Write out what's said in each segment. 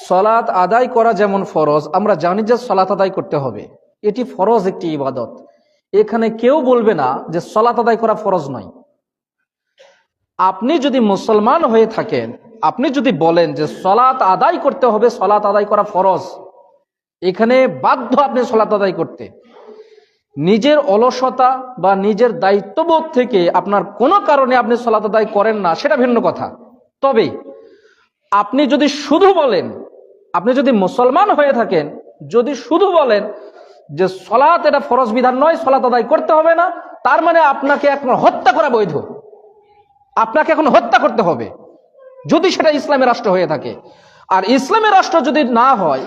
সালাত আদায় করা যেমন ফরজ, আমরা জানি যে সালাত আদায় করতে হবে, এটি ফরজ একটি ইবাদত। এখানে কেউ বলবে না যে সালাত আদায় করা ফরজ নয়। আপনি যদি মুসলমান হয়ে থাকেন, আপনি যদি বলেন যে সালাত আদায় করতে হবে, সালাত আদায় করা ফরজ, এখানে বাধ্য আপনি সালাত আদায় করতে। নিজের অলসতা বা নিজের দায়িত্ববোধ থেকে আপনার কোনো কারণে আপনি সালাত আদায় করেন না, সেটা ভিন্ন কথা। তবে আপনি যদি শুধু বলেন, আপনি যদি মুসলমান হয়ে থাকেন, যদি শুধু বলেন যে সালাত এটা ফরজ বিধান নয়, সালাত আদায় করতে হবে না, তার মানে আপনাকে এখন হত্যা করা বৈধ, আপনাকে এখন হত্যা করতে হবে, যদি সেটা ইসলামের রাষ্ট্র হয়ে থাকে। আর ইসলামের রাষ্ট্র যদি না হয়,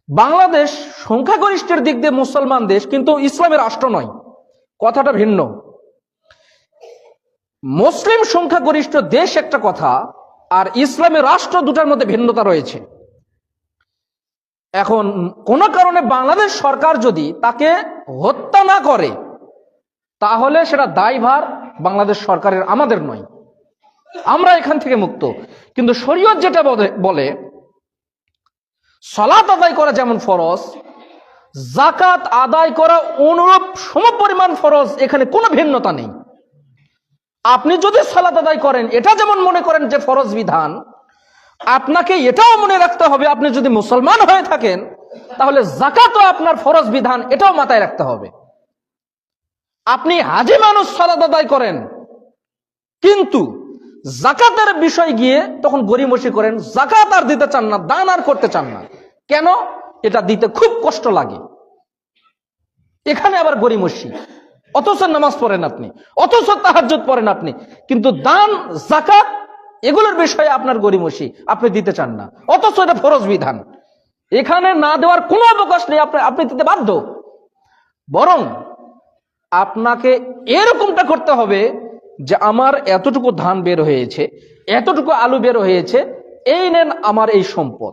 বাংলাদেশ সংখ্যাগরিষ্ঠের দিক দিয়ে মুসলমান দেশ, কিন্তু ইসলামের রাষ্ট্র নয়, কথাটা ভিন্ন। মুসলিম সংখ্যাগরিষ্ঠ দেশ একটা কথা, আর ইসলামের রাষ্ট্র দুটার মধ্যে ভিন্নতা রয়েছে। এখন কোন কারণে বাংলাদেশ সরকার যদি তাকে হত্যা না করে, তাহলে সেটা দায়ভার বাংলাদেশ সরকারের, আমাদের নয়, আমরা এখান থেকে মুক্ত। কিন্তু শরীয়ত যেটা বলে সালাত আদায় করা যেমন ফরজ, যাকাত আদায় করা অনুরূপ সমপরিমাণ ফরজ, এখানে কোনো ভিন্নতা নেই। আপনি যদি সালাত আদায় করেন, এটা যেমন মনে করেন যে ফরজ বিধান, আপনাকে এটাও মনে রাখতে হবে, আপনি যদি মুসলমান হয়ে থাকেন তাহলে যাকাতও আপনার ফরজ বিধান, এটাও মাথায় রাখতে হবে। আপনি হাজি মানুষ সালাত আদায় করেন, কিন্তু যাকাতের বিষয় গিয়ে তখন গরিমসি করেন, যাকাত আর দিতে চান না, দান আর করতে চান না। কেন? এটা দিতে খুব কষ্ট লাগে, এখানে আবার গরিমসি। অথচ নামাজ পড়েন আপনি, অথচ তাহাজ্জুদ পড়েন আপনি, কিন্তু দান যাকাত এগুলোর বিষয়ে আপনার গরিমসি, আপনি দিতে চান না, অথচ এটা ফরজ বিধান। এখানে না দেওয়ার কোনো অবকাশ নেই, আপনি দিতে বাধ্য। বরং আপনাকে এরকমটা করতে হবে যে আমার এতটুকু ধান বের হয়েছে, এতটুকু আলু বের হয়েছে, এই নেন আমার এই সম্পদ।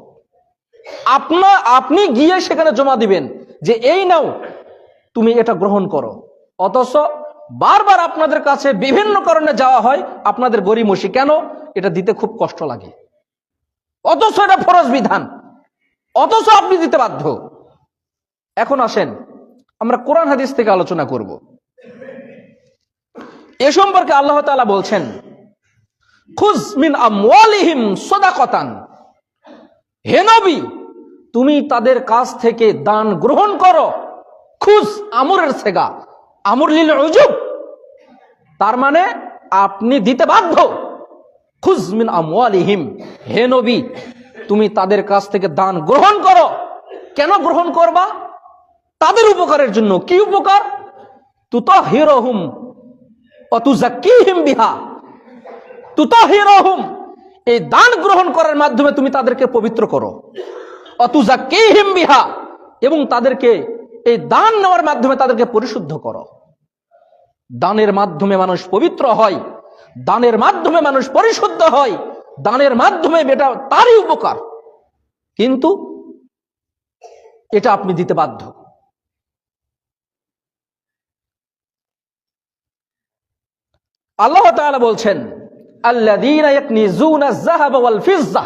আপনি গিয়ে সেখানে জমা দিবেন যে এই নাও, তুমি এটা গ্রহণ করো। অথচ বারবার আপনাদের কাছে বিভিন্ন কারণে যাওয়া হয়, আপনাদের গরিমসি। কেন? এটা দিতে খুব কষ্ট লাগে, অথচ এটা ফরজ বিধান, অথচ আপনি দিতে বাধ্য। এখন আসেন আমরা কোরআন হাদিস থেকে আলোচনা করব। এ সম্পর্কে আল্লাহ তাআলা বলছেন, খুজ মিন আমওয়ালিহিম সাদাকাতান, হে নবী তুমি তাদের কাছ থেকে দান গ্রহণ করো। খুজ আমরের সেগা, আমর লিল উজুব, তার মানে আপনি দিতে বাধ্য। খুজ মিন আমওয়ালিহিম, হে নবী তুমি তাদের কাছ থেকে দান গ্রহণ করো। কেন গ্রহণ করবা? তাদের উপকারের জন্য। কি উপকার? তুতাহিরুহুম ওয়া তুযাক্কিহিম বিহা, তুতাহিরুহুম, এই দান গ্রহণ করার মাধ্যমে তুমি তাদেরকে পবিত্র করো। ওয়া তুযাক্কিহিম বিহা, এবং তাদেরকে এই দান নেওয়ার মাধ্যমে তাদেরকে পরিশুদ্ধ করো। দানের মাধ্যমে মানুষ পবিত্র হয়, দানের মাধ্যমে মানুষ পরিশুদ্ধ হয়, দানের মাধ্যমে এটা তারই উপকার, কিন্তু এটা আপনি দিতে বাধ্য। আল্লাহ তাআলা বলছেন, আল্লাযীনা ইয়াকনিজুনা আয-যাহাবা ওয়াল ফিজ্জা,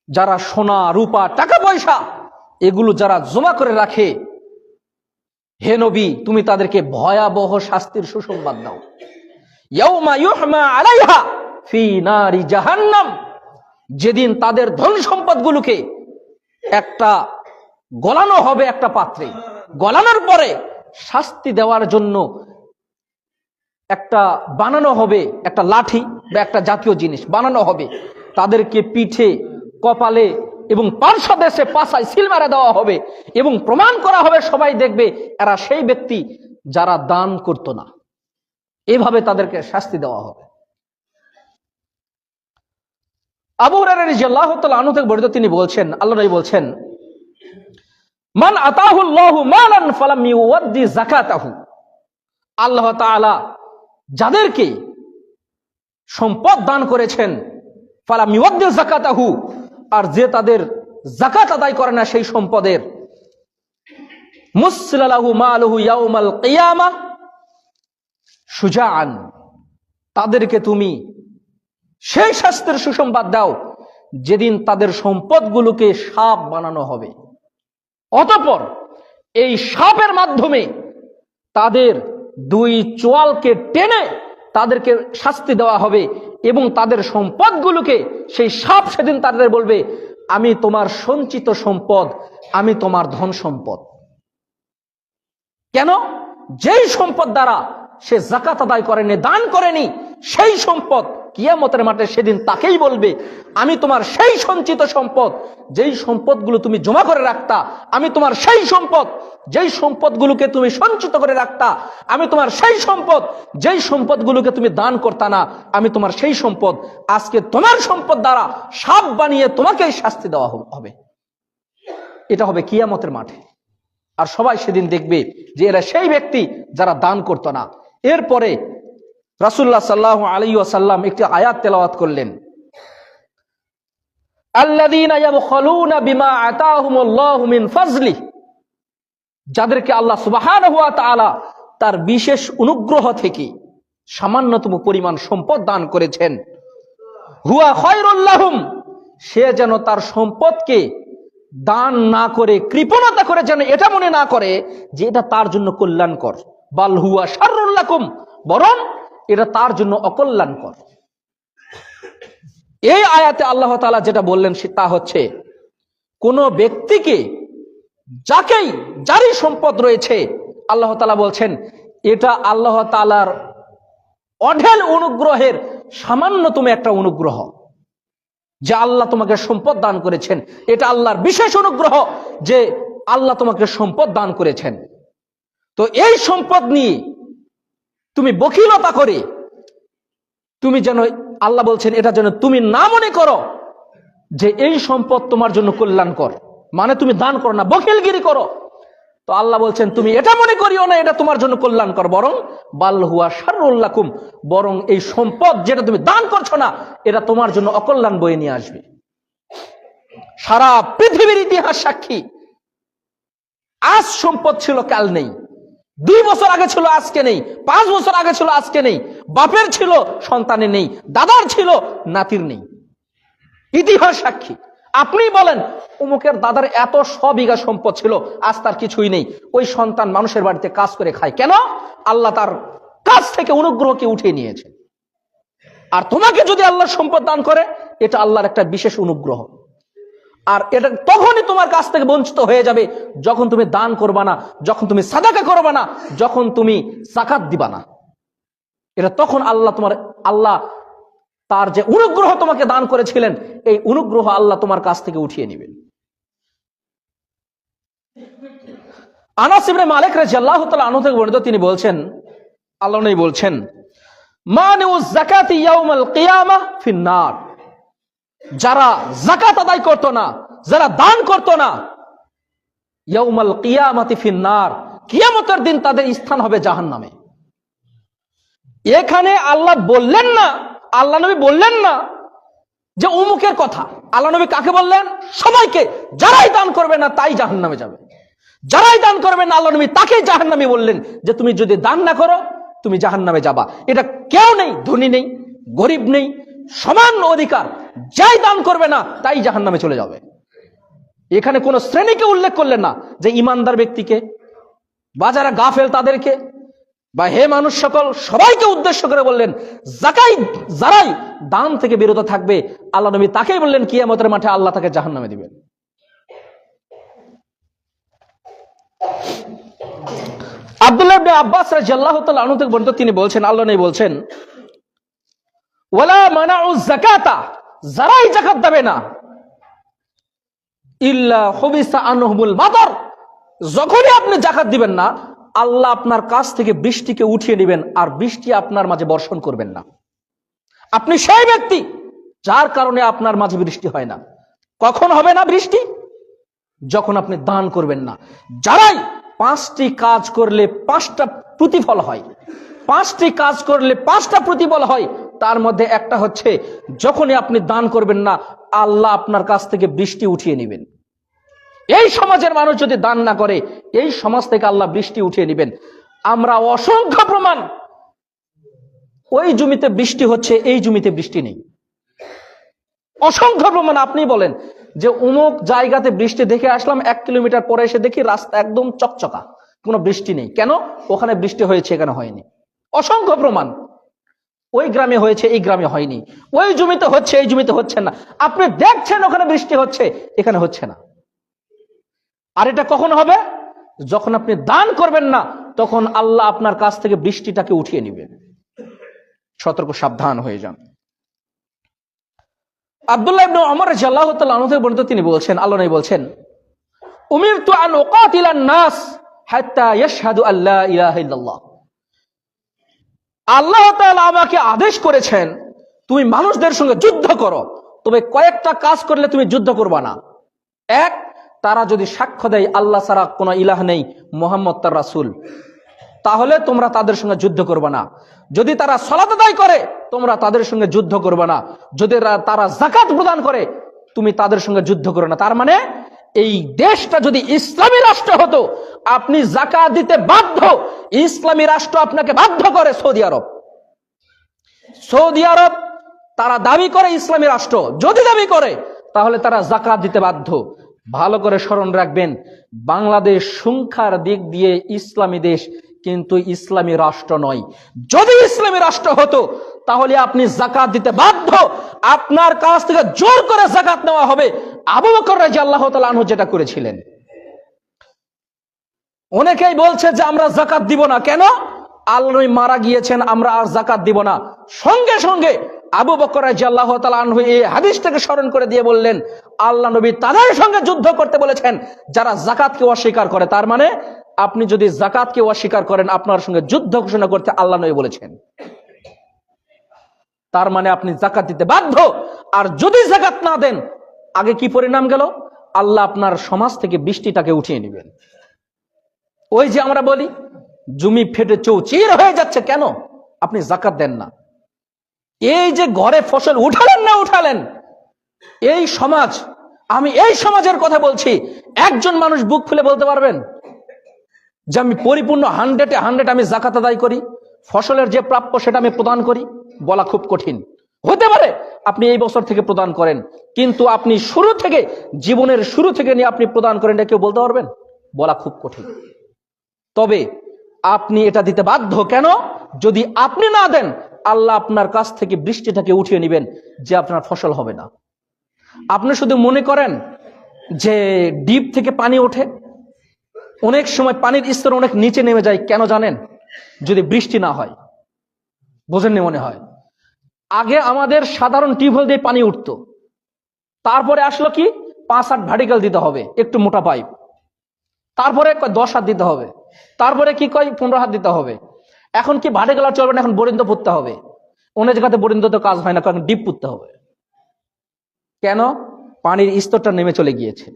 যারা সোনা রূপা টাকা পয়সা এগুলো যারা জমা করে রাখে, হে নবী তুমি তাদেরকে ভয়াবহ শাস্তির সুসংবাদ দাও। ইয়াউমা ইউহমা আলাইহা ফি নারি জাহান্নাম, যেদিন তাদের ধন সম্পদগুলোকে একটা গলানো হবে একটা পাত্রে, গলানোর পরে শাস্তি দেওয়ার জন্য একটা বানানো হবে, একটা লাঠি বা একটা জাতীয় জিনিস বানানো হবে, তাদেরকে পিঠে, কপালে এবং পার্শ্বদেশে পাছায় সিল মারা দেওয়া হবে, এবং প্রমাণ করা হবে, সবাই দেখবে এরা সেই ব্যক্তি যারা দান করত না। এভাবে তাদেরকে শাস্তি দেওয়া হবে। আবু হুরায়রা রাদিয়াল্লাহু তাআলা আনহু থেকে বর্ণিত, তিনি বলছেন, আল্লাহ নবী বলছেন, মান আতাহুল্লাহু মালান ফালাম ইউওয়াদ্দি যাকাতাহু, আল্লাহ তাআলা যাদেরকে সম্পদ দান করেছেন, ফালাম ইউওয়াদ্দি যাকাতাহু, আর যে তাদের যাকাত আদায় করে না সেই সম্পদের, মুসলালাহু মালুহু ইয়াউমাল কিয়ামা সুজাআন, তাদেরকে তুমি সেই শাস্তির সুসংবাদ দাও যেদিন তাদের সম্পদগুলোকে সাপ বানানো হবে, অতঃপর এই সাপের মাধ্যমে তাদের দুই চোয়ালকে টেনে তাদেরকে শাস্তি দেওয়া হবে এবং তাদের সম্পদগুলোকে সেই সাপ সেদিন তাদের বলবে, আমি তোমার সঞ্চিত সম্পদ, আমি তোমার ধন সম্পদ। কেন? যেই সম্পদ দ্বারা সে যাকাত আদায় করেনি, দান করেনি, সেই সম্পদ কিয়ামতের মাঠে সেদিন তাকেই বলবে, আমি তোমার সেই সঞ্চিত সম্পদ, যেই সম্পদগুলো তুমি জমা করে রাখতা, আমি তোমার সেই সম্পদ, যেই সম্পদগুলোকে তুমি সঞ্চিত করে রাখতা, আমি তোমার সেই সম্পদ, যেই সম্পদগুলোকে তুমি দান করতা না, আমি তোমার সেই সম্পদ, আজকে তোমার সম্পদ দ্বারা সাপ বানিয়ে তোমাকেই শাস্তি দেওয়া হবে। এটা হবে কিয়ামতের মাঠে। আর সবাই সেদিন দেখবে যে এরা সেই ব্যক্তি যারা দান করতো না। এরপরে রাসূলুল্লাহ সাল্লাল্লাহু আলাইহি ওয়াসাল্লাম একটি আয়াত তেলাওয়াত করলেন, আল্লাযীনা ইয়াবখালুনা বিমা আতাহুমুল্লাহু মিন ফাজলি, যাদেরকে আল্লাহ সুবহানাহু ওয়া তাআলা তার বিশেষ অনুগ্রহ থেকে সামান্যতম পরিমাণ সম্পদ দান করেছেন, হুয়া খায়রুল লাহুম, সে যেন তার সম্পদকে দান না করে, কৃপণতা করে যেন এটা মনে না করে যে এটা তার জন্য কল্যাণকর, বাল হুয়া শাররুল লাকুম, বরং এটা তার জন্য অকল্যাণকর। এই আয়াতে আল্লাহ তাআলা যেটা বললেন তা হচ্ছে, কোন ব্যক্তিকে যারই সম্পদ রয়েছে, আল্লাহ তাআলা বলছেন এটা আল্লাহ তাআলার অঢেল অনুগ্রহের সামান্যতম একটা অনুগ্রহ, যে আল্লাহ তোমাকে সম্পদ দান করেছেন, এটা আল্লাহর বিশেষ অনুগ্রহ যে আল্লাহ তোমাকে সম্পদ দান করেছেন। তো এই সম্পদ নিয়ে তুমি বখিলতা করে তুমি যেন, আল্লাহ বলছেন এটা যেন তুমি না মনে করো যে এই সম্পদ তোমার জন্য কল্যাণকর, মানে তুমি দান করো না, বখিলগিরি করো। তো আল্লাহ বলছেন তুমি এটা মনে করিও না এটা তোমার জন্য কল্যাণকর, বরং বাল হুয়া শাররুল লাকুম, বরং এই সম্পদ যেটা তুমি দান করছো না এটা তোমার জন্য অকল্যাণ বয়ে নিয়ে আসবে। সারা পৃথিবীর ইতিহাস সাক্ষী, আজ সম্পদ ছিল কাল নেই, 2 বছর আগে ছিল আজকে নেই, 5 বছর আগে ছিল আজকে নেই, বাপের ছিল সন্তানের নেই, দাদার ছিল নাতির নেই। ইতিহাস সাক্ষী। আপনি বলেন অমুকের দাদার এত 100 বিঘা সম্পদ ছিল, আজ তার কিছুই নেই, ওই সন্তান মানুষের বাড়িতে কাজ করে খায়। কেন? আল্লাহ তার কাছ থেকে অনুগ্রহকে উঠিয়ে নিয়েছে। আর তোমাকে যদি আল্লাহ সম্পদ দান করে, এটা আল্লাহর একটা বিশেষ অনুগ্রহ। আর এটা তখনই তোমার কাছ থেকে বঞ্চিত হয়ে যাবে যখন তুমি দান করবা না, যখন তুমি সাদাকা করবা না, যখন তুমি যাকাত দিবা না। এটা তখন আল্লাহ তার যে অনুগ্রহ তোমাকে দান করেছিলেন, এই অনুগ্রহ আল্লাহ তোমার কাছ থেকে উঠিয়ে নেবেন। আনাস ইবনে মালিক রাদিয়াল্লাহু তাআলা আনহু থেকে বর্ণিত, তিনি বলছেন, আল্লাহ নবী বলছেন, মানিউজ যাকাতি ইয়াউমাল কিয়ামাহ ফিন নার, যারা যাকাত আদায় করতো না, যারা দান করতো না, ইয়াউমাল কিয়ামাতি ফিন নার, কিয়ামতের দিন তাদের স্থান হবে জাহান্নামে। এখানে আল্লাহ বললেন না, আল্লাহ নবী বললেন না যে অমুকের কথা। আল্লাহ নবী কাকে বললেন? সবাইকে। যারাই দান করবে না তাই জাহান্নামে যাবে, যারাই দান করবে না আল্লাহ নবী তাকেই জাহান্নামী বললেন, যে তুমি যদি দান না করো তুমি জাহান্নামে যাবা। এটা কেউ নেই, ধনী নেই, গরিব নেই, সমান অধিকার, যাই দান করবে না তাই জাহান্নামে চলে যাবে। এখানে কোন শ্রেণীকে উল্লেখ করলেন না, যে ইমানদার ব্যক্তিকে বা যারা গাফেল তাদেরকে, বা হে মানুষ সকল, সবাইকে উদ্দেশ্য করে বললেন যারাই দান থেকে বিরত থাকবে, আল্লাহ নবী তাকেই বললেন কিয়ামতের মাঠে আল্লাহ তাকে জাহান্নামে দিবেন। আব্দুল্লাহ ইবনে আব্বাস রাদিয়াল্লাহু তাআলা আনহু থেকে বর্ণিত, তিনি বলছেন, আল্লাহ নবী বলছেন, ওয়ালা মানাউজ যাকাতা, যারাই যাকাত দেবে না, ইল্লা হুবিসা আনহুমুল মাতার, যখনই আপনি যাকাত দিবেন না আল্লাহ আপনার কাছ থেকে বৃষ্টিকে উঠিয়ে নেবেন, আর বৃষ্টি আপনার মাঝে বর্ষণ করবেন না। আপনি সেই ব্যক্তি যার কারণে আপনার মাঝে বৃষ্টি হয় না। কখন হবে না বৃষ্টি? যখন আপনি দান করবেন না। যারাই 5টি কাজ করলে 5টা প্রতিফল হয়, 5টি কাজ করলে 5টা প্রতিফল হয়, তার মধ্যে একটা হচ্ছে যখনই আপনি দান করবেন না আল্লাহ আপনার কাছ থেকে বৃষ্টি উঠিয়ে নেবেন। এই সমাজের মানুষ যদি দান না করে, এই সমাজ থেকে আল্লাহ বৃষ্টি উঠিয়ে নেবেন। আমরা অসংখ্য প্রমাণ, ওই জমিতে বৃষ্টি হচ্ছে, এই জমিতে বৃষ্টি নেই। অসংখ্য প্রমাণ। আপনি বলেন যে অমুক জায়গাতে বৃষ্টি দেখে আসলাম, 1 কিলোমিটার পরে এসে দেখি রাস্তা একদম চকচকা, কোনো বৃষ্টি নেই। কেন? ওখানে বৃষ্টি হয়েছে, এখানে হয়নি। অসংখ্য প্রমাণ। ওই গ্রামে হয়েছে, এই গ্রামে হয়নি। ওই জমিতে হচ্ছে, এই জমিতে হচ্ছে না। আপনি দেখছেন ওখানে বৃষ্টি হচ্ছে, এখানে হচ্ছে না। আর এটা কখন হবে? যখন আপনি দান করবেন না, তখন আল্লাহ আপনার কাছ থেকে বৃষ্টিটাকে উঠিয়ে নেবেন। সতর্ক, সাবধান হয়ে যান। আব্দুল্লাহ ইবনে ওমর রাদিয়াল্লাহু তাআলা আনহু থেকে বর্ণিত, তিনি বলছেন, আল্লাহ নবী বলছেন, উমিরতু আন উকাতিলান নাস হাত্তা ইয়াশহাদু আল্লা ইলাহা ইল্লাল্লাহ। আল্লাহ তাআলা আমাকে আদেশ করেছেন তুমি মানুষদের সঙ্গে যুদ্ধ করো, তবে কয়েকটা কাজ করলে তুমি যুদ্ধ করবা না। এক, তারা যদি সাক্ষ্য দেয় আল্লাহ ছাড়া কোনো ইলাহ নেই, মুহাম্মদ তার রাসূল, তাহলে তোমরা তাদের সঙ্গে যুদ্ধ করবে না। যদি তারা সালাত আদায় করে, তোমরা তাদের সঙ্গে যুদ্ধ করবে না। যদি তারা যাকাত প্রদান করে, তুমি তাদের সঙ্গে যুদ্ধ করবে না। তার মানে এই দেশটা যদি ইসলামী রাষ্ট্র হতো, আপনি যাকাত দিতে বাধ্য। ইসলামী রাষ্ট্র আপনাকে বাধ্য করে সৌদি আরব। সৌদি আরব তারা দাবি করে ইসলামী রাষ্ট্র, যদি দাবি করে তাহলে তারা যাকাত দিতে বাধ্য। ভালো করে স্মরণ রাখবেন, বাংলাদেশ সংখ্যার দিক দিয়ে ইসলামী দেশ, কিন্তু ইসলামী রাষ্ট্র নয়। যদি ইসলামী রাষ্ট্র হতো তাহলে আপনি যাকাত দিতে বাধ্য। আপনার কাছ থেকে জোর করে যাকাত নেওয়া হবে। আবু বকর রাদিয়াল্লাহু তাআলা আনহু যেটা করেছিলেন। অনেকেই বলছে যে আমরা যাকাত দিব না। কেন? আল্লাহ নবী মারা গিয়েছেন, আমরা আর যাকাত দিব না। সঙ্গে সঙ্গে আবু বকর রাদিয়াল্লাহু তাআলা আনহু এই হাদিসটাকে স্মরণ করে দিয়ে বললেন, আল্লাহ নবী তাদের সঙ্গে যুদ্ধ করতে বলেছেন যারা যাকাতকে অস্বীকার করে। তার মানে আপনি যদি যাকাতকে অস্বীকার করেন, আপনার সঙ্গে যুদ্ধ ঘোষণা করতে আল্লাহ নবী বলেছেন। তার মানে আপনি যাকাত দিতে বাধ্য। আর যদি যাকাত না দেন, আগে কি পরিণাম গেল? আল্লাহ আপনার সমাজ থেকে বৃষ্টিটাকে উঠিয়ে নেবেন। ওই যে আমরা বলি জমি ফেটে চৌচির হয়ে যাচ্ছে, কেন? আপনি যাকাত দেন না। এই যে ঘরে ফসল উঠালেন না উঠালেন, এই সমাজ, আমি এই সমাজের কথা বলছি, একজন মানুষ বুক খুলে বলতে পারবেন যে আমি পরিপূর্ণ 100-এ আমি যাকাত আদায় করি, ফসলের যে প্রাপ্য সেটা আমি প্রদান করি? বলা খুব কঠিন। হতে পারে আপনি এই বছর থেকে প্রদান করেন, কিন্তু আপনি শুরু থেকে, জীবনের শুরু থেকে নিয়ে আপনি প্রদান করেন, এটা কেউ বলতে পারবেন? বলা খুব কঠিন। তবে আপনি এটা দিতে বাধ্য। কেন? যদি আপনি না দেন, আল্লাহ আপনার কাছ থেকে বৃষ্টিটাকে উঠিয়ে নেবেন, যে আপনার ফসল হবে না। আপনি শুধু মনে করেন যে ডিপ থেকে পানি ওঠে, অনেক সময় পানির স্তর অনেক নিচে নেমে যায়। কেন জানেন? যদি বৃষ্টি না হয়। বোঝেননি মনে হয়? আগে আমাদের সাধারণ টিউবওয়েল দিয়ে পানি উঠতো, তারপরে আসলো কি 5-8 ভার্টিক্যাল দিতে হবে, একটু মোটা পাইপ, তারপরে 10 হাত দিতে হবে, তারপরে কি 15 হাত দিতে হবে। এখন কি ভার্টিক্যাল চলবে না, এখন বোরিং পুঁততে হবে। অনেক জায়গাতে বোরিং তো কাজ হয় না, কারণ ডিপ পুঁততে হবে। কেন? পানির স্তরটা নেমে চলে গিয়েছে।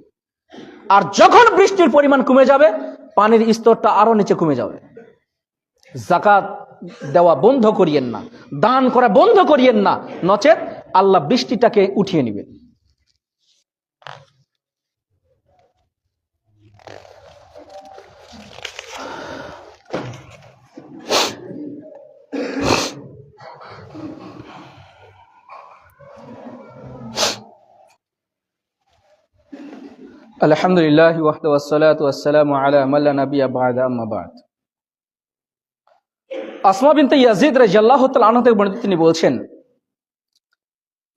আর যখন বৃষ্টির পরিমাণ কমে যাবে, পানির স্তরটা আরো নিচে কমে যাবে। যাকাত দেওয়া বন্ধ করিয়েন না, দান করা বন্ধ করিয়েন না, নচেত আল্লাহ বৃষ্টিটাকে উঠিয়ে নেবেন। আলহামদুলিল্লাহ ওয়াহদাহু ওয়াসসালাতু ওয়াসসালামু আলা মান লা নাবিয়্যা বা'দা, আম্মা বা'দ। আসমা বিনতে ইয়াজিদ রাদিয়াল্লাহু তাআলা আনহা থেকে বর্ণিত,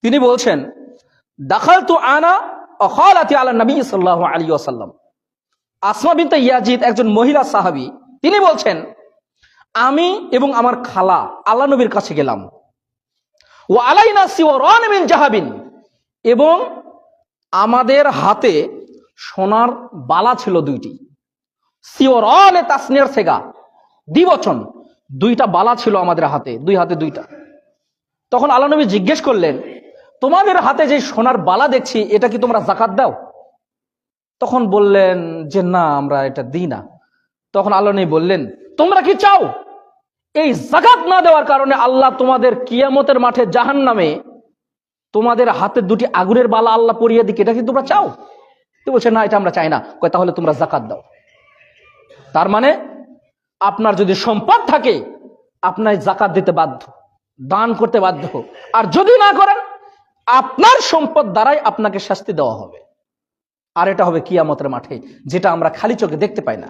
তিনি বলছেন দাখালতু আনা ওয়া খালাতি আলা নবী সাল্লাল্লাহু আলাইহি ওয়াসাল্লাম। আসমা বিনতে ইয়াজিদ একজন মহিলা সাহাবী, তিনি বলছেন আমি এবং আমার খালা আল্লাহ নবীর কাছে গেলাম। ওয়া আলাইনা সিওরান মিন জাহাবিন, এবং আমাদের হাতে সোনার বালা ছিল 2টি। সিওরান তাসনিয়ার সেগা, দ্বিবচন, 2টা বালা ছিল আমাদের হাতে, 2 হাতে 2টা। তখন আল্লাহ নবী জিজ্ঞেস করলেন, তোমাদের হাতে যে সোনার বালা দেখছি, এটা কি তোমরা যাকাত দাও? তখন বললেন যে না, আমরা এটা দিই না। তখন আল্লাহ নবী বললেন, তোমরা কি চাও এই যাকাত না দেওয়ার কারণে আল্লাহ তোমাদের কিয়ামতের মাঠে জাহান্নামে তোমাদের হাতে 2টি আগুনের বালা আল্লাহ পরিয়ে দিক? এটা কি তোমরা চাও? তো বলছে না, এটা আমরা চাই না। কয় তাহলে তোমরা যাকাত দাও। তার মানে আপনার যদি সম্পদ থাকে, আপনার যাকাত দিতে বাধ্য, দান করতে বাধ্য। আর যদি না করেন, আপনার সম্পদ দ্বারাই আপনাকে শাস্তি দেওয়া হবে। আর এটা হবে কিয়ামতের মাঠে, যেটা আমরা খালি চোখে দেখতে পাই না।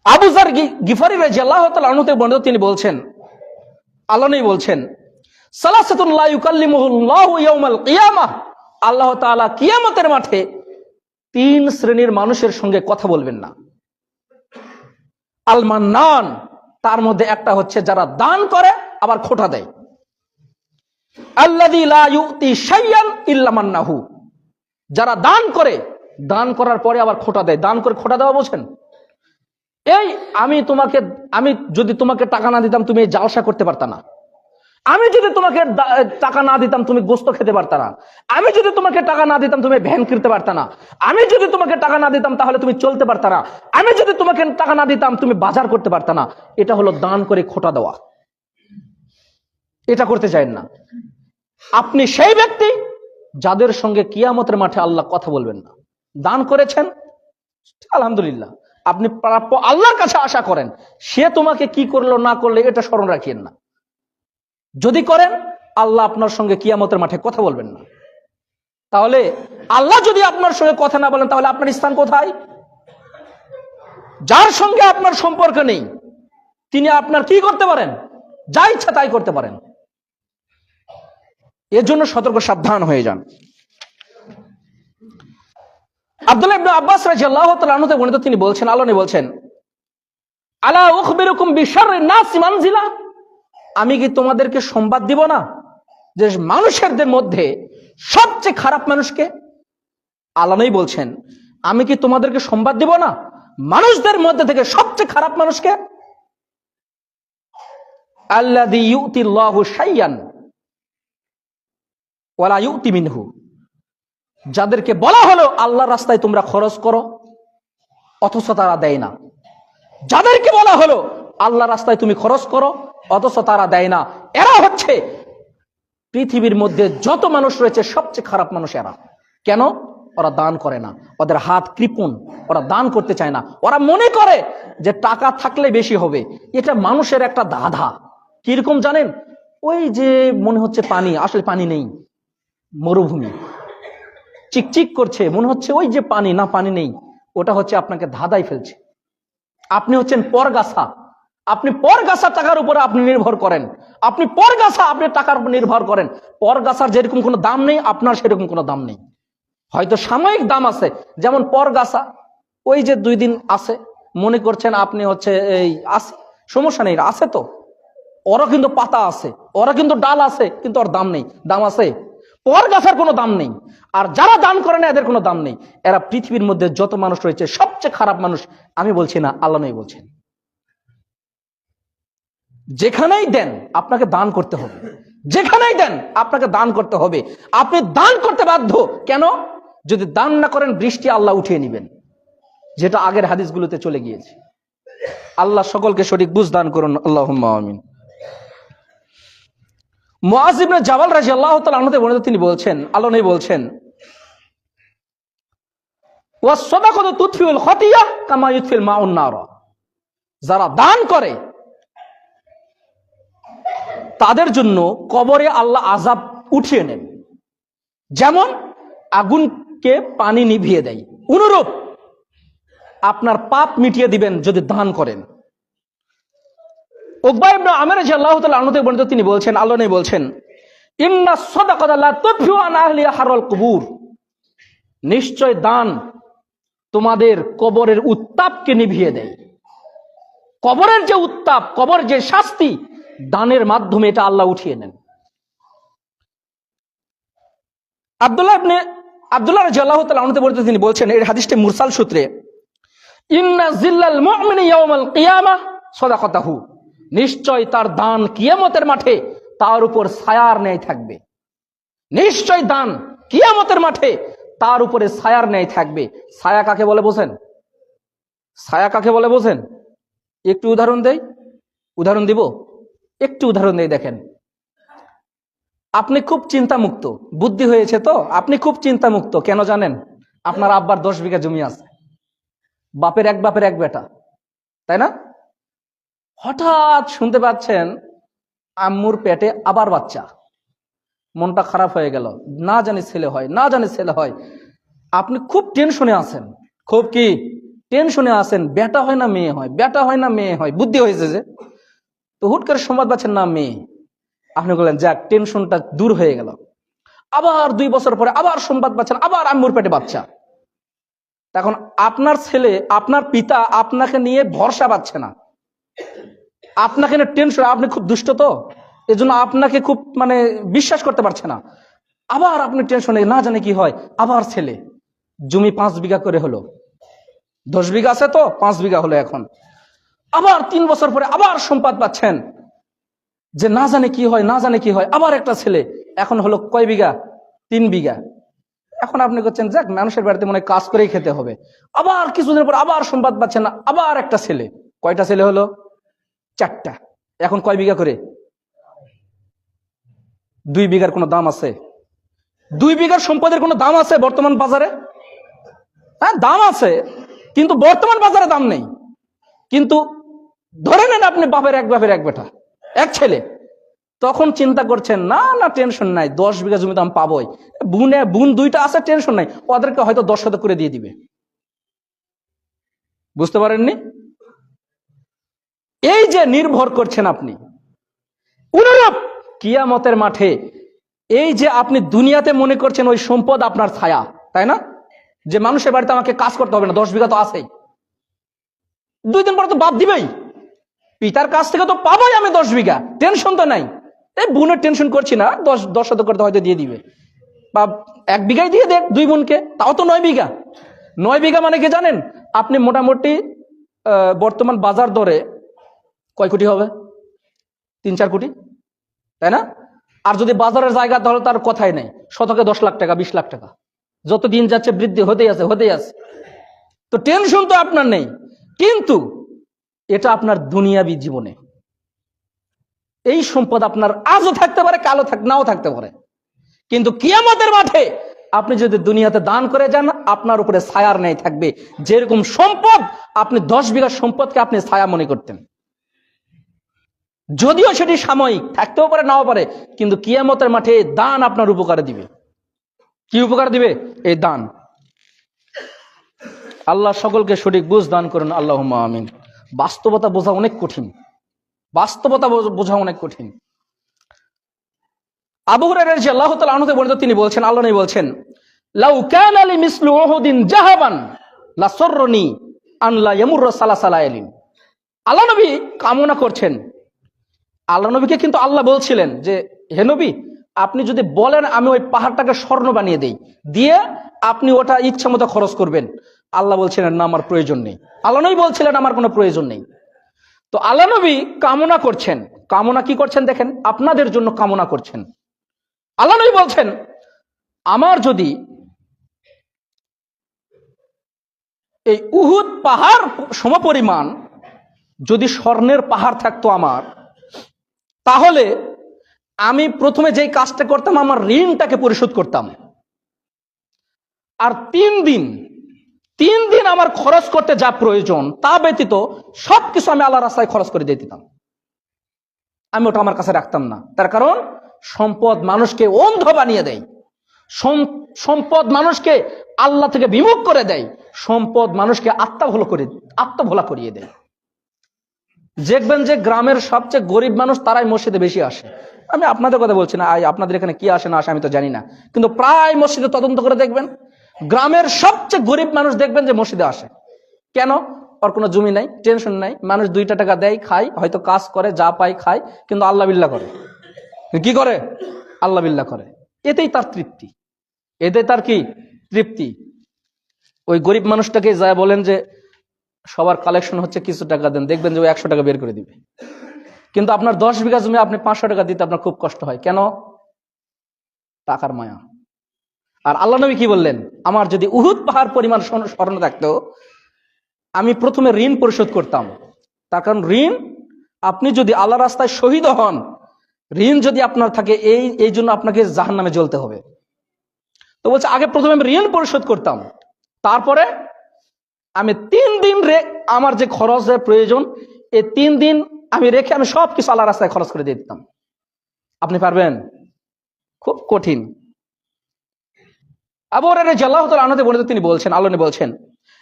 আবু যার গিফারী রাদিয়াল্লাহু তাআলা আনহু থেকে বর্ণিত, তিনি বলছেন, আল্লাহ নবী বলছেন, সালাসাতুন লা ইউকাল্লিমুহুল্লাহু ইয়াউমাল কিয়ামাহ, আল্লাহ তাআলা কিয়ামতের মাঠে 3 শ্রেণীর মানুষের সঙ্গে কথা বলবেন না। আল মান্নান, তার মধ্যে একটা হচ্ছে যারা দান করে আবার খোটা দেয়। আল্লাযী লা ইউতি শাইয়ান ইল্লা মান্নাহু, যারা দান করে, দান করার পরে আবার খোটা দেয়। দান করে খোটা দেওয়া বোঝেন? এই আমি যদি তোমাকে টাকা না দিতাম তুমি জালসা করতে পারতা না। আমি যদি তোমাকে টাকা না দিতাম তুমি গোস্ত খেতে পারতা না। আমি যদি তোমাকে টাকা না দিতাম তুমি ভ্যান কিনতে পারতা না। আমি যদি তোমাকে টাকা না দিতাম তাহলে তুমি চলতে পারতা না। আমি যদি তোমাকে টাকা না দিতাম তুমি বাজার করতে পারতা না। এটা হলো দান করে খোটা দেওয়া। এটা করতে চান না। আপনি সেই ব্যক্তি যাদের সঙ্গে কিয়ামতের মাঠে আল্লাহ কথা বলবেন না। দান করেছেন, আলহামদুলিল্লাহ, আপনি প্রাপ্য আল্লাহর কাছে আশা করেন। সে তোমাকে কি করলো না করলে এটা স্মরণ রাখিয়েন না। যদি করেন, আল্লাহ আপনার সঙ্গে কিয়ামতের মাঠে কথা বলবেন না। তাহলে আল্লাহ যদি আপনার সঙ্গে কথা না বলেন, তাহলে আপনার স্থান কোথায়? যার সঙ্গে আপনার সম্পর্ক নেই তিনি আপনার কি করতে পারেন? যা ইচ্ছা তাই করতে পারেন। এর জন্য সতর্ক সাবধান হয়ে যান। আব্দুল্লাহ ইবনে আব্বাস রাদিয়াল্লাহু তাআলা আনহু থেকে বর্ণিত, তিনি বলছেন, আল্লাহ নবী বলছেন, আলা উখবিরুকুম বিশাররিন নাসি মানজিলা, আমি কি তোমাদেরকে সংবাদ দিব না যে মানুষেরদের মধ্যে সবচেয়ে খারাপ মানুষকে? আল্লাহ নবী বলছেন, আমি কি তোমাদেরকে সংবাদ দিব না মানুষদের মধ্যে থেকে সবচেয়ে খারাপ মানুষকে? আল্লাযী ইউতিল্লাহু শাইয়ান ওয়ালা ইউতি মিনহু, যাদেরকে বলা হলো আল্লাহর রাস্তায় তোমরা খরচ করো অথচ তারা দেয় না। যাদেরকে বলা হলো আল্লাহর রাস্তায় তুমি খরচ করো অথচ তারা দেয় না, এরা হচ্ছে পৃথিবীর মধ্যে যত মানুষ রয়েছে সবচেয়ে খারাপ মানুষ এরা। কেন? ওরা দান করে না, ওদের হাত কৃপণ, ওরা দান করতে চায় না। ওরা মনে করে যে টাকা থাকলে বেশি হবে। এটা মানুষের একটা ধাঁধা। কিরকম জানেন? ওই যে মনে হচ্ছে পানি, আসলে পানি নেই, মরুভূমি চিকচিক করছে, মনে হচ্ছে ওই যে পানি, না পানি নেই। ওটা হচ্ছে আপনাকে ধাঁধায় ফেলছে। আপনি হচ্ছেন পরগাছা। আপনি পরগাছা টাকার উপরে আপনি নির্ভর করেন। আপনি পরগাছা, আপনি টাকার উপর নির্ভর করেন। পরগাছার যেরকম কোনো দাম নেই, আপনার সেরকম কোনো দাম নেই। হয়তো সাময়িক দাম আছে, যেমন পরগাছা ওই যে 2 দিন আছে, মনে করছেন আপনি হচ্ছে এই আছে, সমস্যা নেই, আছে তো। ওরা কিন্তু পাতা আছে, ওরা কিন্তু ডাল আছে, কিন্তু ওর দাম নেই। দাম আছে? পরগাছার কোনো দাম নেই। আর যারা দান করে না এদের কোনো দাম নেই। এরা পৃথিবীর মধ্যে যত মানুষ রয়েছে সবচেয়ে খারাপ মানুষ। আমি বলছি না, আল্লাহ নবী বলছেন। যেখানেই দেন আপনাকে দান করতে হবে, যেখানেই দেন আপনাকে দান করতে হবে। আপনি দান করতে বাধ্য। কেন? যদি দান না করেন বৃষ্টি আল্লাহ উঠিয়ে নেবেন, যেটা আগের হাদিসগুলোতে চলে গিয়েছে। আল্লাহ সকলকে সঠিক বুঝ দান করুন, আল্লাহুম্মা আমিন। মুআয ইবনে জাবাল রাদিয়াল্লাহু তাআলা আনহু থেকে বর্ণিত, তিনি বলছেন, আল্লাহ নবী বলছেন, ওয়াস সাদাকাতু তুতফিউল খাতিয়া কামা ইউতফিল মাউন নার, যারা দান করে তাদের জন্য কবরে আল্লাহ আযাব উঠিয়ে নেন, যেমন আগুনকে পানি নিভিয়ে দেয়। অনুরূপ আপনার পাপ মিটিয়ে দিবেন যদি দান করেন। উকবা ইবনে আমির রাদিয়াল্লাহু তাআলা আনহু থেকে বর্ণিত, তিনি বলছেন, আল্লাহ নবী বলছেন, ইন্নাস সাদাকাতা লা তুতফিউ আন আহলিহা হারাল কুবুর, নিশ্চয় দান তোমাদের কবরের উত্তাপকে নিভিয়ে দেয়। কবরের যে উত্তাপ, কবর যে শাস্তি, দানের মাধ্যমে এটা আল্লাহ উঠিয়ে নেন। আব্দুল্লাহ রাদিয়াল্লাহু তাআলা আনহু থেকে বর্ণিত, তিনি বলছেন, এই হাদিসটি মুরসাল সূত্রে, ইন্না জিল্লাল মুমিনি ইয়াউমাল কিয়ামাহ সাদাকাতাহু, নিশ্চয় তার দান কিয়ামতের মাঠে তার উপর ছায়ার ন্যায় থাকবে। নিশ্চয় দান কিয়ামতের মাঠে তার উপরে ছায়ার ন্যায় থাকবে। ছায়া কাকে বলে বোঝেন? ছায়া কাকে বলে বোঝেন? একটু উদাহরণ দেই, উদাহরণ দিব, একটু উদাহরণ দেই। দেখেন, আপনি খুব চিন্তামুক্ত, বুদ্ধি হয়েছে তো, আপনি খুব চিন্তামুক্ত। কেন জানেন? আপনার আব্বার 10 বিঘা জমি আছে, বাপের এক বেটা, তাই না? হঠাৎ শুনতে পাচ্ছেন আম্মুর পেটে আবার বাচ্চা, মনটা খারাপ হয়ে গেল, না জানি ছেলে হয়, না জানি ছেলে হয়। আপনি খুব টেনশনে আছেন, খুব কি টেনশনে আছেন, বেটা হয় না মেয়ে হয়, বেটা হয় না মেয়ে হয়, বুদ্ধি হয়েছে যে, তো হুট করে সংবাদ পাচ্ছেন না মেয়ে। আপনি বললেন যাক, টেনশনটা দূর হয়ে গেল। আবার 2 বছর পরে আবার সংবাদ পাচ্ছেন, আবার আম্মুর পেটে বাচ্চা। তখন আপনার ছেলে, আপনার পিতা আপনাকে নিয়ে ভরসা পাচ্ছে না, আপনাকে নিয়ে টেনশন, আপনি খুব দুষ্ট তো, এজন্য আপনাকে খুব বিশ্বাস করতে পারছে না। আবার আপনি টেনশনে, না জানে কি হয়, আবার ছেলে। জমি 5 বিঘা করে হলো, 10 বিঘা আছে তো 5 বিঘা হলো এখন। আবার 3 বছর পরে আবার সংবাদ পাচ্ছেন যে না জানে কি হয়, না জানে কি হয়, আবার একটা ছেলে। এখন হলো কয় বিঘা? 3 বিঘা। এখন আপনি করছেন যাক, মানুষের বাড়িতে মনে হয় কাজ করেই খেতে হবে। আবার কিছুদিন পর আবার সংবাদ পাচ্ছেন না, আবার একটা ছেলে। কয়টা ছেলে হলো? 4টা। এখন কয় বিঘা করে? 2 বিঘার কোনো দাম আছে? 2 বিঘার সম্পদের কোনো দাম আছে বর্তমান বাজারে? হ্যাঁ, দাম আছে, কিন্তু বর্তমান বাজারে দাম নেই। কিন্তু ধরে নেন আপনি বাপের এক বেটা, এক ছেলে। তখন চিন্তা করছেন না না টেনশন নাই, 10 বিঘা জমি দাম পাবোই, বোন 2টা আছে, টেনশন নাই, ওদেরকে হয়তো 10 শতক করে দিয়ে দিবে। বুঝতে পারেননি? এই যে নির্ভর করছেন আপনি, অনুরূপ কিয়ামতের মাঠে এই যে আপনি দুনিয়াতে মনে করছেন ওই সম্পদ আপনার ছায়া, তাই না? যে মানুষের বাড়িতে আমাকে কাজ করতে হবে না, 10 বিঘা তো আছেই, 2 দিন পর তো বাদ দিবেই, পিতার কাছ থেকে তো পাবোই আমি 10 বিঘা, টেনশন তো নাই। এই বোনের টেনশন করছি না, 10 শতক করতে হয়তো দিয়ে দিবে, বা 1 বিঘাই দিয়ে দেখ 2 বোনকে, তাও তো 9 বিঘা। 9 বিঘা মানে কি জানেন? আপনি মোটামুটি বর্তমান বাজার দরে কয় কোটি হবে? 3-4 কোটি, তাই না? আর যদি বাজারের জায়গা, তাহলে তার কথাই নেই, শতকে 10 লাখ টাকা, 20 লাখ টাকা, যত দিন যাচ্ছে বৃদ্ধি হতেই আছে। তো টেনশন তো আপনার নেই, কিন্তু এটা আপনার দুনিয়াবী জীবনে এই সম্পদ আপনার আজও থাকতে পারে, কালো নাও থাকতে পারে, কিন্তু কিয়ামতের মাঠে আপনি যদি দুনিয়াতে দান করে যান, আপনার উপরে ছায়ার ন্যায় থাকবে। যেরকম সম্পদ, আপনি 10 বিঘা সম্পদকে আপনি ছায়া মনে করতেন, যদিও সেটি সাময়িক, থাকতেও পারে নাও পারে, কিন্তু কিয়ামতের মাঠে দান আপনার উপকারে দিবে। কি উপকার দিবে? এই দান। আল্লাহ সকলকে সঠিক বুঝ দান করুন, আল্লাহুম্মা আমিন। বাস্তবতা বোঝা অনেক কঠিন, বাস্তবতা বোঝা অনেক কঠিন। আবু হুরায়রা রাদিয়াল্লাহু তাআলা আনহু বর্ণিত, তিনি বলছেন, আল্লাহ নবী বলছেন, লাউ কানা লি মিসলু উহুদিন যাহাবান লাসররনি আন লা ইয়ামুররা সালাসালাইলিন। আল্লাহ নবী কামনা করছেন, আল্লাহ নবীকে কিন্তু আল্লাহ বলছিলেন যে হে নবী, আপনি যদি বলেন আমি ওই পাহাড়টাকে স্বর্ণ বানিয়ে দেই, দিয়ে আপনি ওটা ইচ্ছা মতো খরচ করবেন। আল্লাহ বলছিলেন না, আমার প্রয়োজন নেই। আল্লাহ নবী বলছিলেন আমার কোনো প্রয়োজন নেই। তো আল্লাহ নবী কামনা করছেন, কামনা কি করছেন দেখেন, আপনাদের জন্য কামনা করছেন। আল্লাহ নবী বলছেন, আমার যদি এই উহুদ পাহাড় সমপরিমাণ যদি স্বর্ণের পাহাড় থাকতো আমার, তাহলে আমি প্রথমে যেই কাজটা করতাম, আমার ঋণটাকে পরিশোধ করতাম, আর 3 দিন আমার খরচ করতে যা প্রয়োজন তা ব্যতীত সবকিছু আমি আল্লাহর রাস্তায় খরচ করে দিয়ে দিতাম। আমি ওটা আমার কাছে রাখতাম না। তার কারণ সম্পদ মানুষকে অন্ধ বানিয়ে দেয়, সম্পদ মানুষকে আল্লাহ থেকে বিমুখ করে দেয়, সম্পদ মানুষকে আত্মভোলা করিয়ে দেয়। দেখবেন যে গ্রামের সবচেয়ে গরিব মানুষ তারাই মসজিদে বেশি আসে। আমি আপনাদের কথা বলছি না, আপনাদের এখানে কি আসে না আসে আমি তো জানি না, কিন্তু প্রায় মসজিদে তদন্ত করে দেখবেন, গ্রামের সবচেয়ে গরিব মানুষ দেখবেন যে মসজিদে আসে। কেন? ওর কোনো জমি নাই, টেনশন নাই, মানুষ 2টা টাকা দেয়, খায়, হয়তো কাজ করে, যা পায় খায়, কিন্তু আল্লাহ বিল্লাহ করে। কি করে? আল্লাহ বিল্লাহ করে। এতেই তার তৃপ্তি, এতেই তার কি তৃপ্তি। ওই গরিব মানুষটাকে যায় বলেন যে সবার কালেকশন হচ্ছে, কিছু টাকা দেন, দেখবেন যে ও 100 টাকা বের করে দিবে। কিন্তু আপনার 10 বিঘা জমি আপনি 500 টাকা দিতে আপনার খুব কষ্ট হয়। কেন? টাকার মায়া। আর আল্লাহ নবী কি বললেন, আমার যদি উহুদ পাহাড় পরিমাণ স্বর্ণ থাকতো, আমি প্রথমে ঋণ পরিশোধ করতাম। তার কারণ ঋণ, আপনি যদি আল্লাহ রাস্তায় শহীদ হন, ঋণ যদি আপনার থাকে, এই জন্য আপনাকে জাহান্নামে জ্বলতে হবে। তো বলছে আগে প্রথমে আমি ঋণ পরিশোধ করতাম, তারপরে আমি 3 দিন আমার যে খরচের প্রয়োজন, এই 3 দিন আমি রেখে আমি সবকিছু আল্লাহ রাস্তায় খরচ করে দিয়ে দিতাম। আপনি পারবেন? খুব কঠিন। আবু হুরায়রা রাদিয়াল্লাহু তাআলা আনহু বর্ণিত, তিনি বলছেন, আল্লাহ নবী বলছেন,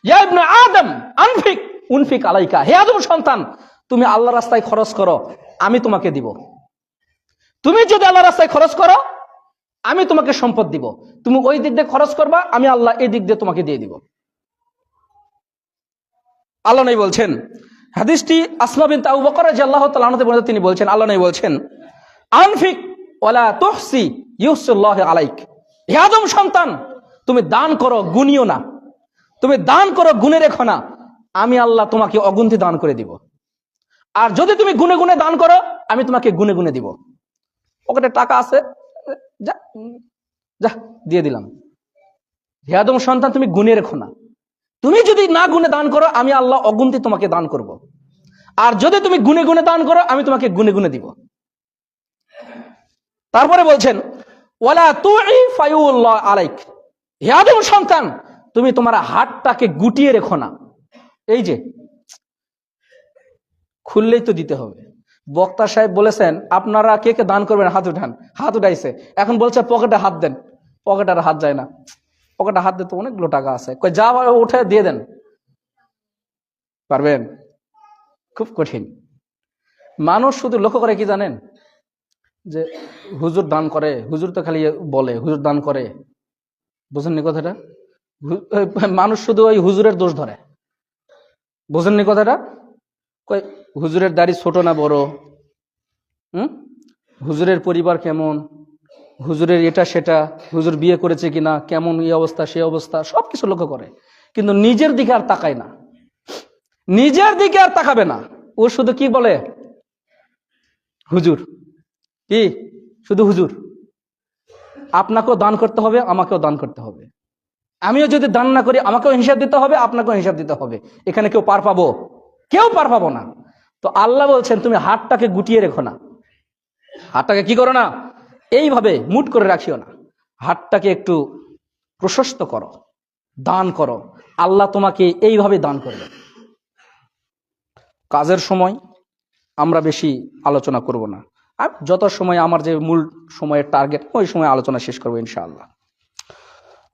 ইয়া ইবনে আদম আনফিক উনফিক আলাইকা, হে আদম সন্তান, তুমি আল্লাহর রাস্তায় খরচ করো, আমি তোমাকে দিব। তুমি যদি আল্লাহর রাস্তায় খরচ করো, আমি তোমাকে সম্পদ দিব। তুমি ওই দিক দিয়ে খরচ করবা, আমি আল্লাহ এই দিক দিয়ে তোমাকে দিয়ে দিব। আল্লাহ নবী বলছেন, হাদিসটি আসমা বিনত আবু বকর রাদিয়াল্লাহু তাআলা আনহা বর্ণিত, তিনি বলছেন, আল্লাহ নবী বলছেন, আনফিক ওয়ালা তুহসি ইউসিল্লাহু আলাইক, হে আদম সন্তান, তুমি দান করো, গুনিও না। তুমি দান করো, গুনে রেখো না, আমি আল্লাহ তোমাকে অগুন্তি দান করে দিব। আর যদি তুমি গুনে গুনে দান করো, আমি তোমাকে গুনে গুনে দিব। পকেটে টাকা আছে, যা যা দিয়ে দিলাম। হে আদম সন্তান, তুমি গুনে রেখো না। তুমি যদি না গুনে দান করো, আমি আল্লাহ অগুন্তি তোমাকে দান করব। আর যদি তুমি গুনে গুনে দান করো, আমি তোমাকে গুনে গুনে দিব। তারপরে বলছেন, ওয়ালা তুই ফায়ুল্লাহ আলাইক, হে আদম সন্তান, তুমি তোমার হাতটাকে গুটিয়ে রেখো না। এই যে খুললেই তো দিতে হবে। বক্তা সাহেব বলেছেন, আপনারা কে কে দান করবেন হাত উঠান। হাত উঠাইছে, এখন বলছে পকেটে হাত দেন। পকেটে আর হাত যায় না। পকেটে হাত দিতে অনেকগুলো টাকা আছে, কই যা উঠে দিয়ে দেন। পারবেন? খুব কঠিন। মানুষ শুধু লক্ষ্য করে কি জানেন, যে হুজুর দান করে, হুজুর তো খালি বলে হুজুর দান করে। বুঝেননি কথাটা? মানুষ শুধু ওই হুজুরের দোষ ধরে। বুঝেননি কথাটা? কই হুজুরের দাড়ি ছোট না বড়, হুজুরের পরিবার কেমন, হুজুরের এটা সেটা, হুজুর বিয়ে করেছে কিনা, কেমন এই অবস্থা সেই অবস্থা, সবকিছু লক্ষ্য করে, কিন্তু নিজের দিকে আর তাকায় না। নিজের দিকে আর তাকাবে না। ও শুধু কি বলে, হুজুর। কি শুধু হুজুর? আপনাকেও দান করতে হবে, আমাকেও দান করতে হবে। আমিও যদি দান না করি, আমাকেও হিসাব দিতে হবে, আপনাকেও হিসাব দিতে হবে। এখানে কেউ পার পাবো? কেউ পার পাবো না। তো আল্লাহ বলছেন, তুমি হাতটাকে গুটিয়ে রেখো না। হাতটাকে কি করো না, এইভাবে মুট করে রাখিও না। হাতটাকে একটু প্রশস্ত করো, দান করো। আল্লাহ তোমাকে এইভাবে দান করবে। কাজের সময় আমরা বেশি আলোচনা করব না। আর যত সময় আমার যে মূল সময়ের টার্গেট, ওই সময় আলোচনা শেষ করবো ইনশাআল্লাহ।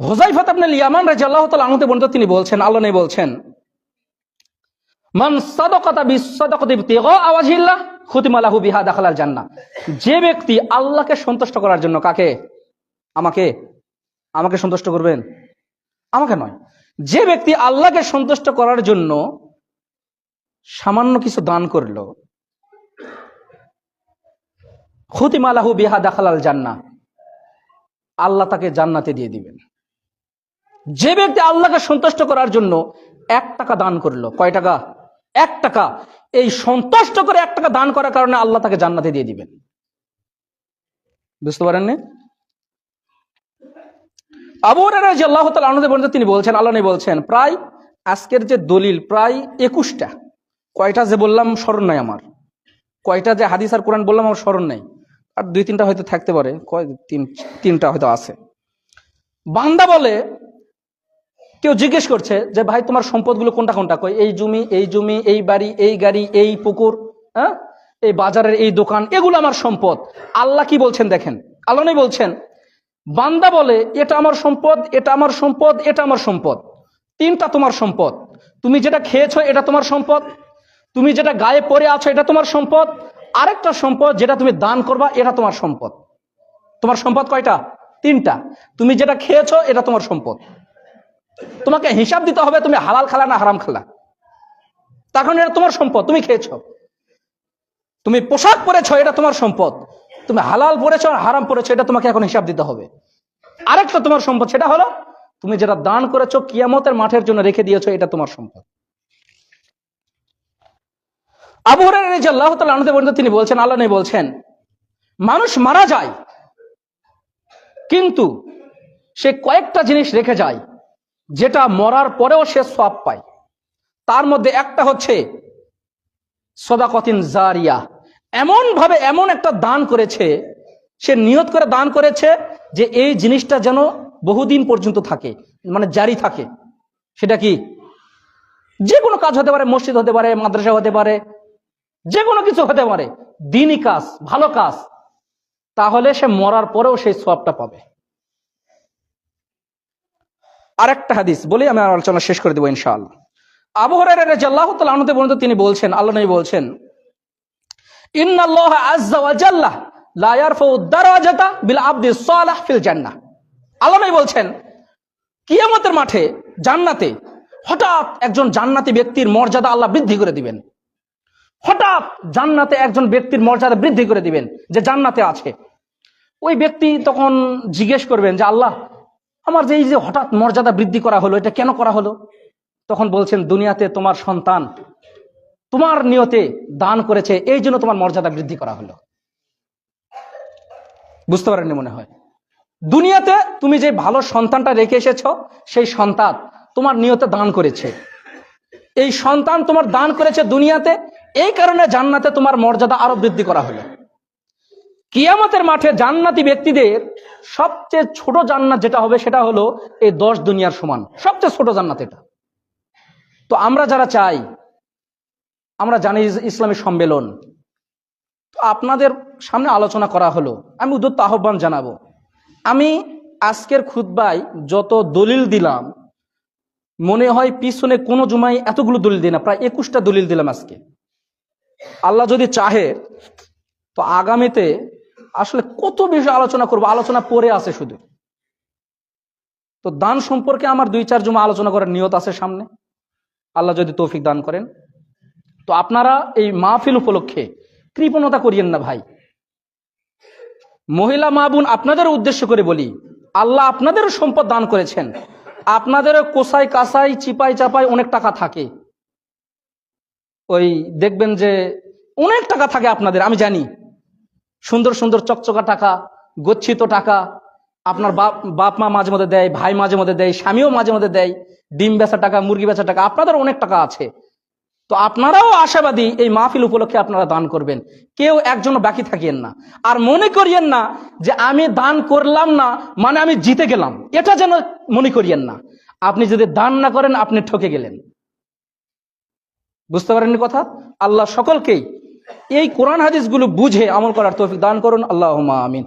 হুযায়ফা ইবনে ইয়ামান রাদিয়াল্লাহু তাআলা আনহু বর্ণিত, তিনি বলছেন, আল্লাহ নবী বলছেন, মান সাদাকাতা বিসাদাকাতি ইবতিগা ওয়াজহিল্লাহ খুতিমা লাহু বিহা দাখালাল জান্নাহ। যে ব্যক্তি আল্লাহকে সন্তুষ্ট করার জন্য, কাকে? আমাকে। আমাকে সন্তুষ্ট করবেন? আমাকে নয়। যে ব্যক্তি আল্লাহকে সন্তুষ্ট করার জন্য সামান্য কিছু দান করলো, খুতিমা লাহু বিহা দাখালাল জান্নাহ, আল্লাহ তাকে জান্নাতে দিয়ে দিবেন। যে ব্যক্তি আল্লাহকে সন্তুষ্ট করার জন্য 1 টাকা দান করলো, কয় টাকা? 1 টাকা। এই সন্তুষ্ট করে 1 টাকা দান করার কারণে আল্লাহ তাকে জান্নাতে দিয়ে দিবেন। বুঝতে পারেননি? আবু হুরায়রা রাদিয়াল্লাহু তাআলা আনহু বর্ণিত, তিনি বলছেন, আল্লাহ নবী বলছেন, প্রায় আজকের যে দলিল প্রায় 21টা। কয়টা যে বললাম স্মরণ নাই আমার, কয়টা যে হাদিস আর কোরআন বললাম আমার স্মরণ নেই। আর 2-3টা হয়তো থাকতে পারে, কয় 3টা হয়তো আছে। বান্দা বলে, কেউ জিজ্ঞেস করছে যে ভাই তোমার সম্পদগুলো কোনটা কোনটা? কই এই জমি, এই জমি, এই বাড়ি, এই গাড়ি, এই পুকুর, হ্যাঁ, এই বাজারের এই দোকান, এগুলো আমার সম্পদ। আল্লাহ কি বলছেন দেখেন, আল্লাহ নবী বলছেন, বান্দা বলে এটা আমার সম্পদ, এটা আমার সম্পদ, এটা আমার সম্পদ। 3টা তোমার সম্পদ। তুমি যেটা খেয়েছো এটা তোমার সম্পদ, তুমি যেটা গায়ে পরে আছো এটা তোমার সম্পদ, আরেকটা সম্পদ যেটা তুমি দান করবা এটা তোমার সম্পদ। তোমার সম্পদ কয়টা? 3টা। তুমি যেটা খেয়েছো এটা তোমার সম্পদ। তোমাকে হিসাব দিতে হবে তুমি হালাল খালা না হারাম খালা, তার কারণ এটা তোমার সম্পদ, তুমি খেয়েছো। তুমি পোশাক পরেছো, এটা তোমার সম্পদ। তুমি হালাল পরেছো আর হারাম পরেছো, এটা তোমাকে এখন হিসাব দিতে হবে। আরেকটা তোমার সম্পদ, সেটা হলো তুমি যেটা দান করেছো কিয়ামতের মাঠের জন্য রেখে দিয়েছো, এটা তোমার সম্পদ। আবু হুরায়রা রাদিয়াল্লাহু তাআলা আনহু বর্ণিত, তিনি বলছেন, আল্লাহ নবী বলছেন, মানুষ মারা যায় কিন্তু সে কয়েকটা জিনিস রেখে যায় যেটা মরার পরেও সে সওয়াব পায়। তার মধ্যে একটা হচ্ছে সাদাকাতিন জারিয়া। এমন ভাবে এমন একটা দান করেছে, সে নিয়ত করে দান করেছে যে এই জিনিসটা যেন বহুদিন পর্যন্ত থাকে, মানে জারি থাকে। সেটা কি? যে কোনো কাজ হতে পারে, মসজিদ হতে পারে, মাদ্রাসা হতে পারে, যে কোনো কিছু হতে পারে, দ্বীনি কাজ, ভালো কাজ। তাহলে সে মরার পরেও সেই সওয়াবটা পাবে। আরেকটা হাদিস বলি, আমি আলোচনা শেষ করে দেবো ইনশাআল্লাহ। আবু হুরায়রা রাদিয়াল্লাহু তাআলা আনহু পর্যন্ত তিনি বলছেন, আল্লাহ নবী বলছেন, ইন্নাল্লাহা আযজা ওয়া জাল্লা লা ইয়ারফাউ দারাজাতা বিল আবদি সালিহ ফিল জান্নাহ। আল্লাহ নবী বলছেন, কিয়ামতের মাঠে জান্নাতে হঠাৎ একজন জান্নাতি ব্যক্তির মর্যাদা আল্লাহ বৃদ্ধি করে দিবেন। হঠাৎ জান্নাতে একজন ব্যক্তির মর্যাদা বৃদ্ধি করে দিবেন যে জান্নাতে আছে। ওই ব্যক্তি তখন জিজ্ঞেস করবেন যে আল্লাহ, আমার যে এই যে হঠাৎ মর্যাদা বৃদ্ধি করা হলো, এটা কেন করা হলো? তখন বলছেন, দুনিয়াতে তোমার সন্তান তোমার নিয়তে দান করেছে, এই জন্য তোমার মর্যাদা বৃদ্ধি করা হলো। বুঝতে পারেননি মনে হয়? দুনিয়াতে তুমি যে ভালো সন্তানটা রেখে এসেছো, সেই সন্তান তোমার নিয়তে দান করেছে, এই সন্তান তোমার দান করেছে দুনিয়াতে, এই কারণে জান্নাতে তোমার মর্যাদা আরো বৃদ্ধি করা হলো। কিয়ামতের মাঠে জান্নাতি ব্যক্তিদের সবচেয়ে ছোট জান্নাত যেটা হবে, সেটা হলো এই 10 দুনিয়ার সমান, সবচেয়ে ছোট জান্নাত এটা। তো আমরা যারা চাই, আমরা জানি ইসলামী সম্মেলন, তো আপনাদের সামনে আলোচনা করা হলো, আমি উদ্যত আহ্বান জানাবো। আমি আজকের খুতবায় যত দলিল দিলাম, মনে হয় পিছনে কোনো জুমায় এতগুলো দলিল দিই না, প্রায় 21টা দলিল দিলাম আজকে। আল্লাহ যদি চাহে তো আগামীতে আসলে কত বেশি আলোচনা করবো, আলোচনা পরে আছে শুধু। তো দান সম্পর্কে আমার 2-4 জুমা আলোচনা করার নিয়ত আছে সামনে, আল্লাহ যদি তৌফিক দান করেন। তো আপনারা এই মাহফিল উপলক্ষে কৃপণতা করিয়েন না ভাই। মহিলা মা বোন, আপনাদের উদ্দেশ্য করে বলি, আল্লাহ আপনাদের সম্পদ দান করেছেন, আপনাদের কোসাই কাসাই চিপাই চাপাই অনেক টাকা থাকে, ওই দেখবেন যে অনেক টাকা থাকে আপনাদের, আমি জানি, সুন্দর সুন্দর চকচকা টাকা, গচ্ছিত টাকা আপনার বাপ মা মাঝে মধ্যে দেয়, ভাই মাঝে মধ্যে দেয়, স্বামীও মাঝে মধ্যে দেয়, ডিম বেচা টাকা, মুরগি বেচা টাকা, আপনাদের অনেক টাকা আছে। তো আপনারাও আশাবাদী এই মাহফিল উপলক্ষে আপনারা দান করবেন, কেউ একজনও বাকি থাকিয়েন না। আর মনে করিয়েন না যে আমি দান করলাম না মানে আমি জিতে গেলাম, এটা যেন মনে করিয়েন না। আপনি যদি দান না করেন, আপনি ঠকে গেলেন। বুঝতে পারেননি কথা? আল্লাহ সকলকেই এই কোরআন হাদিসগুলো বুঝে আমল করার তৌফিক দান করুন। আল্লাহুম্মা আমিন।